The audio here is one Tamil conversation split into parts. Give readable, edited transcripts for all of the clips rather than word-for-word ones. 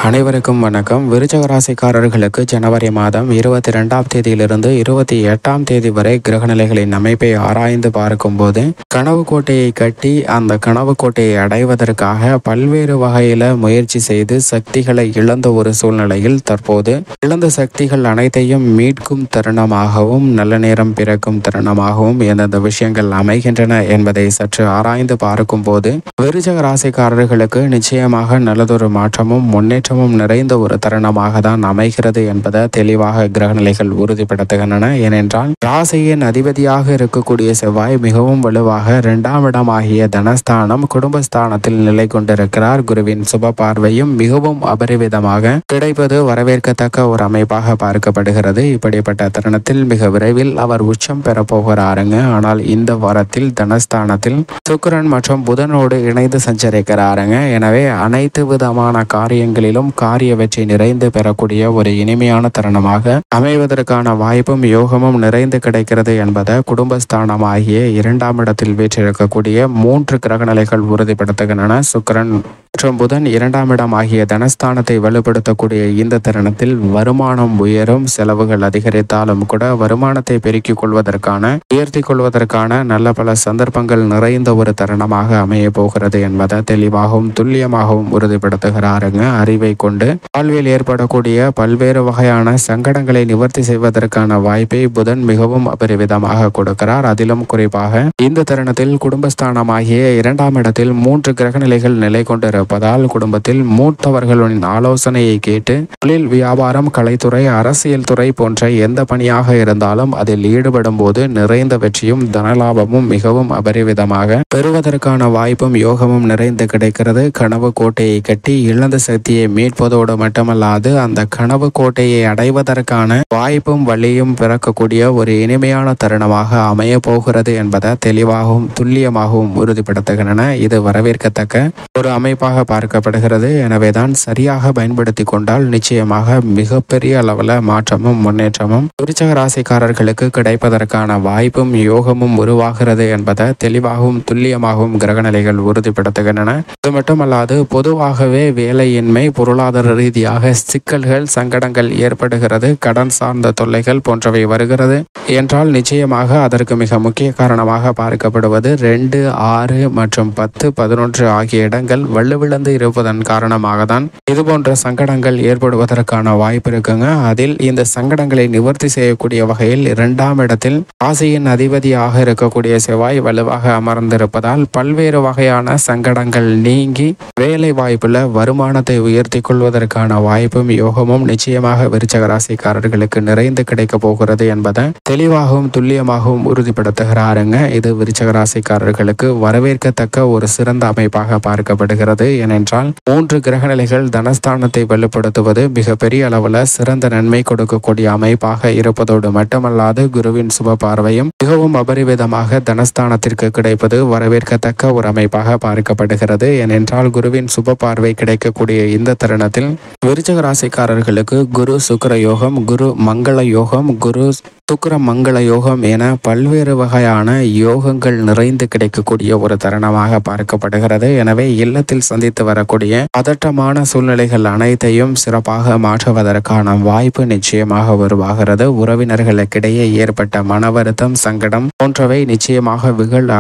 அனைவருக்கும் வணக்கம். விருச்சிக ராசிக்காரர்களுக்கு ஜனவரி மாதம் 22ஆம் தேதியிலிருந்து 28ஆம் தேதி வரை கிரகநிலைகளின் அமைப்பை ஆராய்ந்து பார்க்கும்போது கனவு கோட்டையை கட்டி அந்த கனவு கோட்டையை அடைவதற்காக பல்வேறு வகையில முயற்சி செய்து சக்திகளை இழந்த ஒரு சூழ்நிலையில் தற்போது இழந்த சக்திகள் அனைத்தையும் மீட்கும் தருணமாகவும் நல்ல நேரம் பிறக்கும் தருணமாகவும் எந்தெந்த விஷயங்கள் அமைகின்றன என்பதை சற்று ஆராய்ந்து பார்க்கும்போது விருச்சிக ராசிக்காரர்களுக்கு நிச்சயமாக நல்லதொரு மாற்றமும் முன்னேற்றமும் நிறைந்த ஒரு தருணமாக தான் அமைகிறது என்பதை தெளிவாக கிரகநிலைகள் உறுதிப்படுத்துகின்றன. ஏனென்றால் ராசியின் அதிபதியாக இருக்கக்கூடிய செவ்வாய் மிகவும் வலுவாக 2ஆம் இடமாகிய தனஸ்தானம் குடும்பஸ்தானத்தில் நிலை கொண்டிருக்கிறார். குருவின் சுப பார்வையும் மிகவும் அபரிவிதமாக கிடைப்பது வரவேற்கத்தக்க ஒரு அமைப்பாக பார்க்கப்படுகிறது. இப்படிப்பட்ட தருணத்தில் மிக விரைவில் அவர் உச்சம் பெற போகிறாருங்க. ஆனால் இந்த வாரத்தில் தனஸ்தானத்தில் சுக்கிரன் மற்றும் புதனோடு இணைந்து சஞ்சரிக்கிறாருங்க. எனவே அனைத்து விதமான காரியங்களிலும் காரிய வெற்றி நிறைந்து பெறக்கூடிய ஒரு இனிமையான தருணமாக அமைவதற்கான வாய்ப்பும் யோகமும் நிறைந்து கிடைக்கிறது என்பதை குடும்பஸ்தானமாகிய 2ஆம் இடத்தில் வீற்றிருக்கக்கூடிய 3 கிரகநிலைகள் உறுதிப்படுத்துகின்றன. சுக்கிரன் மற்றும் புதன் 2ஆம் இடம் ஆகிய தனஸ்தானத்தை வலுப்படுத்தக்கூடிய இந்த தருணத்தில் வருமானம் உயரும். செலவுகள் அதிகரித்தாலும் கூட வருமானத்தை பெருக்கிக் கொள்வதற்கான உயர்த்தி கொள்வதற்கான நல்ல பல சந்தர்ப்பங்கள் நிறைந்த ஒரு தருணமாக அமைய போகிறது என்பதை தெளிவாகவும் துல்லியமாகவும் உறுதிப்படுத்துகிறாருங்க. அறிவை கொண்டு வாழ்வில் ஏற்படக்கூடிய பல்வேறு வகையான சங்கடங்களை நிவர்த்தி செய்வதற்கான வாய்ப்பை புதன் மிகவும் அபரிவிதமாக கொடுக்கிறார். அதிலும் குறிப்பாக இந்த தருணத்தில் குடும்பஸ்தானமாகிய 2ஆம் இடத்தில் 3 கிரகநிலைகள் நிலை கொண்டிருப்பதால் குடும்பத்தில் மூத்தவர்களின் ஆலோசனையை கேட்டு தொழில், வியாபாரம், கலைத்துறை, அரசியல் துறை போன்ற எந்த பணியாக இருந்தாலும் அதில் ஈடுபடும் போது நிறைந்த வெற்றியும் தனலாபமும் மிகவும் அபரிவிதமாக பெறுவதற்கான வாய்ப்பும் யோகமும் நிறைந்து கிடைக்கிறது. கனவு கோட்டையை கட்டி இழந்த சக்தியை மீட்பதோடு மட்டுமல்லாது அந்த கனவு கோட்டையை அடைவதற்கான வாய்ப்பும் வழியும் பிறக்கக்கூடிய ஒரு இனிமையான தருணமாக அமைய போகிறது என்பதை தெளிவாகவும் துல்லியமாகவும் உறுதிப்படுத்துகின்றன. இது வரவேற்கத்தக்க ஒரு அமைப்பாக பார்க்கப்படுகிறது. எனவேதான் சரியாக பயன்படுத்தி கொண்டால் நிச்சயமாக மிகப்பெரிய அளவில் மாற்றமும் முன்னேற்றமும் விருச்சிக ராசிக்காரர்களுக்கு கிடைப்பதற்கான வாய்ப்பும் யோகமும் உருவாகிறது என்பதை தெளிவாகவும் துல்லியமாகவும் கிரகநிலைகள் உறுதிப்படுத்துகின்றன. இது மட்டுமல்லாது பொதுவாகவே வேலையின்மை, பொருளாதார ரீதியாக சிக்கல்கள், சங்கடங்கள் ஏற்படுகிறது, கடன் சார்ந்த தொல்லைகள் போன்றவை வருகிறது என்றால் நிச்சயமாக அதற்கு மிக முக்கிய காரணமாக பார்க்கப்படுவது 2, 6 மற்றும் 10, 11 ஆகிய இடங்கள் வலுவிழந்து இருப்பதன் காரணமாக தான் இது போன்ற சங்கடங்கள் ஏற்படுவதற்கான வாய்ப்பு இருக்குங்க. அதில் இந்த சங்கடங்களை நிவர்த்தி செய்யக்கூடிய வகையில் 2ஆம் இடத்தில் ராசியின் அதிபதியாக இருக்கக்கூடிய செவ்வாய் வலுவாக அமர்ந்திருப்பதால் பல்வேறு வகையான சங்கடங்கள் நீங்கி வேலை வாய்ப்புல வருமானத்தை உயர்த்தி கொள்வதற்கான வாய்ப்பும் யோகமும் நிச்சயமாக விருச்சிக ராசிக்காரர்களுக்கு நிறைந்து கிடைக்க போகிறது என்பதை தெளிவாகவும் துல்லியமாகவும் உறுதிப்படுத்துகிறாருங்க. இது விருச்சிக ராசிக்காரர்களுக்கு வரவேற்கத்தக்க ஒரு சிறந்த அமைப்பாக பார்க்கப்படுகிறது. ஏனென்றால் 3 கிரகநிலைகள் தனஸ்தானத்தை வலுப்படுத்துவது மிகப்பெரிய அளவில் சிறந்த நன்மை கொடுக்கக்கூடிய அமைப்பாக இருப்பதோடு மட்டுமல்லாது குருவின் சுப பார்வையும் மிகவும் அபரிவிதமாக தனஸ்தானத்திற்கு கிடைப்பது வரவேற்கத்தக்க ஒரு அமைப்பாக பார்க்கப்படுகிறது. ஏனென்றால் குருவின் சுப பார்வை கிடைக்கக்கூடிய இந்த தருணத்தில் விருச்சிக ராசிக்காரர்களுக்கு குரு சுக்கிர யோகம், குரு மங்கள யோகம், குரு சுக்கிர மங்கள யோகம் என பல்வேறு வகையான யோகங்கள் நிறைந்து கிடைக்கக்கூடிய ஒரு தருணமாக பார்க்கப்படுகிறது. எனவே இல்லத்தில் சந்தித்து வரக்கூடிய பதற்றமான சூழ்நிலைகள் அனைத்தையும் சிறப்பாக மாற்றுவதற்கான வாய்ப்பு நிச்சயமாக உருவாகிறது. உறவினர்களுக்கிடையே ஏற்பட்ட மன வருத்தம், சங்கடம் போன்றவை நிச்சயமாக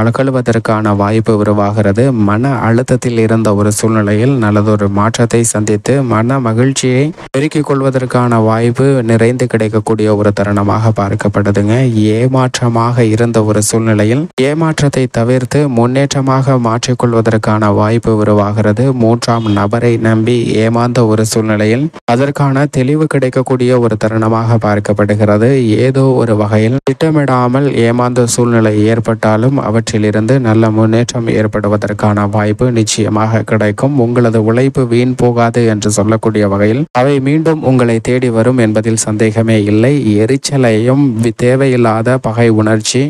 அகழுவதற்கான வாய்ப்பு உருவாகிறது. மன அழுத்தத்தில் இருந்த ஒரு சூழ்நிலையில் நல்லதொரு மாற்றத்தை சந்தித்து மன மகிழ்ச்சியை பெருக்கிக் கொள்வதற்கான வாய்ப்பு நிறைந்து கிடைக்கக்கூடிய ஒரு தருணமாக பார்க்கப்படுதுங்க. ஏமாற்றமாக இருந்த ஒரு சூழ்நிலையில் ஏமாற்றத்தை தவிர்த்து முன்னேற்றமாக மாற்றிக்கொள்வதற்கான வாய்ப்பு உருவாகிறது. 3ஆம் நபரை நம்பி ஏமாந்த ஒரு சூழ்நிலையில் அதற்கான தெளிவு கிடைக்கக்கூடிய ஒரு தருணமாக பார்க்கப்படுகிறது. ஏதோ ஒரு வகையில் திட்டமிடாமல் ஏமாந்த சூழ்நிலை ஏற்பட்டாலும் அவற்றிலிருந்து நல்ல முன்னேற்றம் ஏற்படுவதற்கான வாய்ப்பு நிச்சயமாக கிடைக்கும். உங்களது உழைப்பு வீண் போகாது என்று சொல்லக்கூடிய வகையில் அவை மீண்டும் உங்களை தேடி வரும் என்பதில் சந்தேகமே இல்லை. எரிச்சலையும் தேவையில்லாத பகை உணர்ச்சி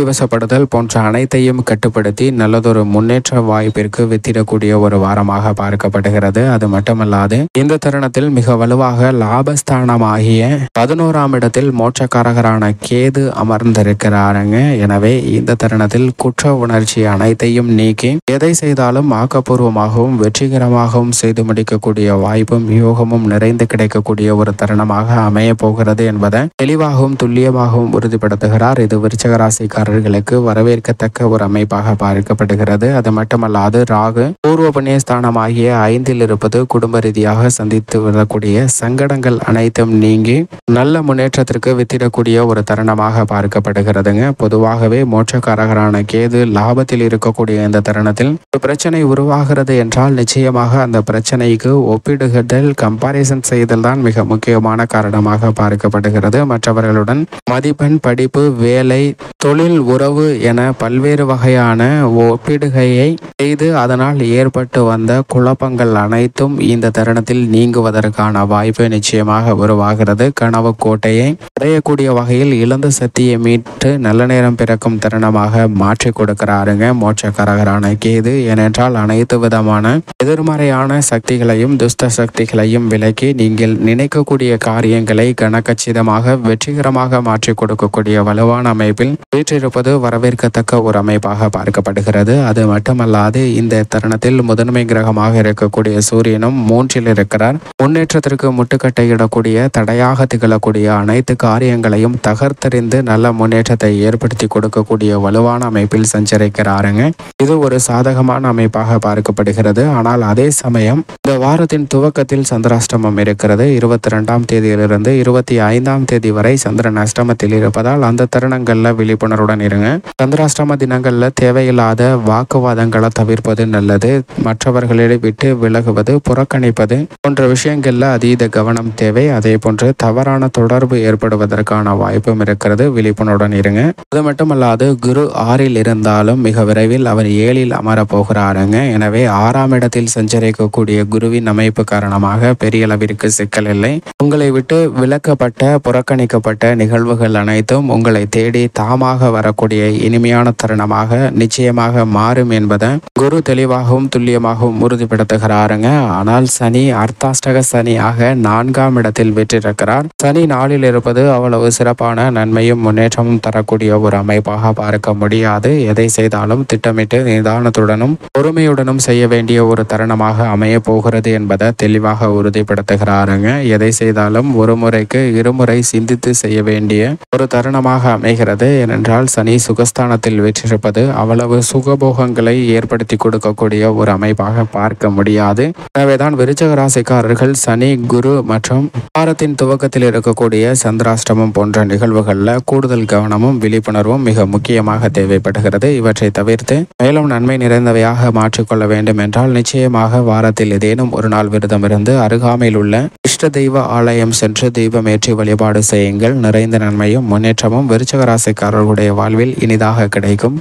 வசப்படுதல் போன்ற அனைத்தையும் கட்டுப்படுத்தி நல்லதொரு முன்னேற்ற வாய்ப்பிற்கு வித்திடக்கூடிய ஒரு ஒரு வாரமாக பார்க்கப்படுகிறது. அது மட்டுமல்லாது இந்த தருணத்தில் மிக வலுவாக லாபஸ்தானமாகிய 11ஆம் இடத்தில் மோட்சக்காரகரான கேது அமர்ந்திருக்கிறாருங்க. எனவே இந்த தருணத்தில் குற்ற உணர்ச்சி அனைத்தையும் நீக்கி எதை செய்தாலும் ஆக்கப்பூர்வமாகவும் வெற்றிகரமாகவும் செய்து முடிக்கக்கூடிய வாய்ப்பும் யோகமும் நிறைந்து கிடைக்கக்கூடிய ஒரு தருணமாக அமைய போகிறது என்பதை தெளிவாகவும் துல்லியமாகவும் உறுதிப்படுத்துகிறார். இது விருச்சிக ராசிக்காரர்களுக்கு வரவேற்கத்தக்க ஒரு அமைப்பாக பார்க்கப்படுகிறது. அது மட்டுமல்லாது ராகு பூர்வ புண்ணியஸ்தானமாகிய 5ல் இருப்பது குடும்ப ரீதியாக சந்தித்து வரக்கூடிய சங்கடங்கள் அனைத்தும் நீங்கி நல்ல முன்னேற்றத்திற்கு வித்திடக்கூடிய ஒரு தருணமாக பார்க்கப்படுகிறதுங்க. பொதுவாகவே மோட்சக்காரகரான கேது லாபத்தில் இருக்கக்கூடிய இந்த தருணத்தில் ஒரு பிரச்சனை உருவாகிறது என்றால் நிச்சயமாக அந்த பிரச்சனைக்கு ஒப்பிடுதல் கம்பாரிசன் செய்தல் தான் மிக முக்கியமான காரணமாக பார்க்கப்படுகிறது. மற்றவர்களுடன் மதிப்பெண், படிப்பு, வேலை, தொழில், உறவு என பல்வேறு வகையான ஒப்பிடுகையை செய்து அதனால் ஏற்பட்டு வந்த குழப்பங்கள் அனைத்தும் இந்த தருணத்தில் நீங்குவதற்கான வாய்ப்பு நிச்சயமாக உருவாகிறது. கனவு கோட்டையை அடையக்கூடிய வகையில் இழந்த சக்தியை மீட்டு நல்ல நேரம் பிறக்கும் தருணமாக மாற்றி கொடுக்கிறாருங்க மோட்சக்காரகரான கேது. ஏனென்றால் அனைத்து விதமான எதிர்மறையான சக்திகளையும் துஷ்ட சக்திகளையும் விலக்கி நீங்கள் நினைக்கக்கூடிய காரியங்களை கனகச்சிதமாக வெற்றிகரமாக மாற்றி கொடுக்கக்கூடிய வலுவான அமைப்பில் வீற்றிருப்பது வரவேற்கத்தக்க ஒரு அமைப்பாக பார்க்கப்படுகிறது. அது மட்டுமல்லாது இந்த தருணத்தில் முதன்மை கிரகமாக இருக்கக்கூடிய சூரியனும் 3ல் இருக்கிறார். முன்னேற்றத்திற்கு முட்டுக்கட்டையிடக்கூடிய தடையாக திகழக்கூடிய அனைத்து காரியங்களையும் தகர்த்தெறிந்து நல்ல முன்னேற்றத்தை ஏற்படுத்தி கொடுக்கக்கூடிய வலுவான அமைப்பில் சஞ்சரிக்கிறாருங்க. இது ஒரு சாதகமான அமைப்பாக பார்க்கப்படுகிறது. ஆனால் அதே சமயம் இந்த வாரத்தின் துவக்கத்தில் சந்திராஷ்டமம் இருக்கிறது. 22ஆம் தேதியிலிருந்து 25ஆம் தேதி வரை சந்திரன் அஷ்டமத்தில் இருப்பதால் அந்த தருணங்கள்ல விழிப்புணர்வுடன் இருங்க. சந்திராஷ்டம தினங்கள்ல தேவையில்லாத வாக்குவாதங்களை தவிர்ப்பது நல்லது. மற்றவர்களை விட்டு விலகுவது, புறக்கணிப்பது போன்ற விஷயங்கள்ல அதீத கவனம் தேவை. அதே போன்று தவறான தொடர்பு ஏற்படுவதற்கான வாய்ப்பும் இருக்கிறது. விழிப்புணர்வுடன் இருங்க. அது மட்டுமல்லாது குரு 6ல் இருந்தாலும் மிக விரைவில் அவர் 7ல் அமர போகிறாருங்க. எனவே 6ஆம் இடத்தில் சஞ்சரிக்கக்கூடிய குருவின் அமைப்பு காரணமாக பெரிய அளவிற்கு சிக்கல் இல்லை. உங்களை விட்டு விலக்கப்பட்ட புறக்கணிக்கப்பட்ட நிகழ்வுகள் அனைத்தும் உங்களை தேடி தாமாக வரக்கூடிய இனிமையான தருணமாக நிச்சயமாக மாறும் என்பதை குரு தெளிவாகவும் துல்லியமாகவும் உறுதிப்படுத்துகிறாருங்க. ஆனால் சனி அர்த்தாஷ்டக சனியாக 4ஆம் இடத்தில் வெற்றிருக்கிறார். சனி 4ல் இருப்பது அவ்வளவு சிறப்பான நன்மையும் முன்னேற்றமும் தரக்கூடிய ஒரு அமைப்பாக பார்க்க முடியாது. எதை செய்தாலும் திட்டமிட்டு நிதானத்துடனும் பொறுமையுடனும் செய்ய வேண்டிய ஒரு தருணமாக அமைய போகிறது என்பதை தெளிவாக உறுதிப்படுத்துகிறாருங்க. எதை செய்தாலும் ஒரு முறைக்கு இருமுறை சிந்தித்து செய்ய வேண்டிய ஒரு தருணமாக அமைகிறது. ஏனென்றால் சனி சுகஸ்தானத்தில் வெற்றிருப்பது அவ்வளவு சுகபோகங்களை ஏற்படுத்தி கொடுக்கக்கூடிய ஒரு அமைப்பாக பார்க்க முடியாது. எனவேதான் விருச்சிக ராசிக்காரர்கள் சனி, குரு மற்றும் வாரத்தின் துவக்கத்தில் இருக்கக்கூடிய சந்திராஷ்டமம் போன்ற நிகழ்வுகள்ல கூடுதல் கவனமும் விழிப்புணர்வும் மிக முக்கியமாக தேவைப்படுகிறது. இவற்றை தவிர்த்து மேலும் நன்மை நிறைந்தவையாக மாற்றிக்கொள்ள வேண்டும் என்றால் நிச்சயமாக வாரத்தில் ஏதேனும் ஒரு நாள் விரதம் இருந்து அருகாமையில் உள்ள இஷ்ட தெய்வ ஆலயம் சென்று தீபம் ஏற்றி வழிபாடு செய்யுங்கள். நிறைந்த நன்மையும் முன்னேற்றமும் விருச்சிக ராசிக்காரர்களுடைய வாழ்வில் இனிதாக கிடைக்கும்.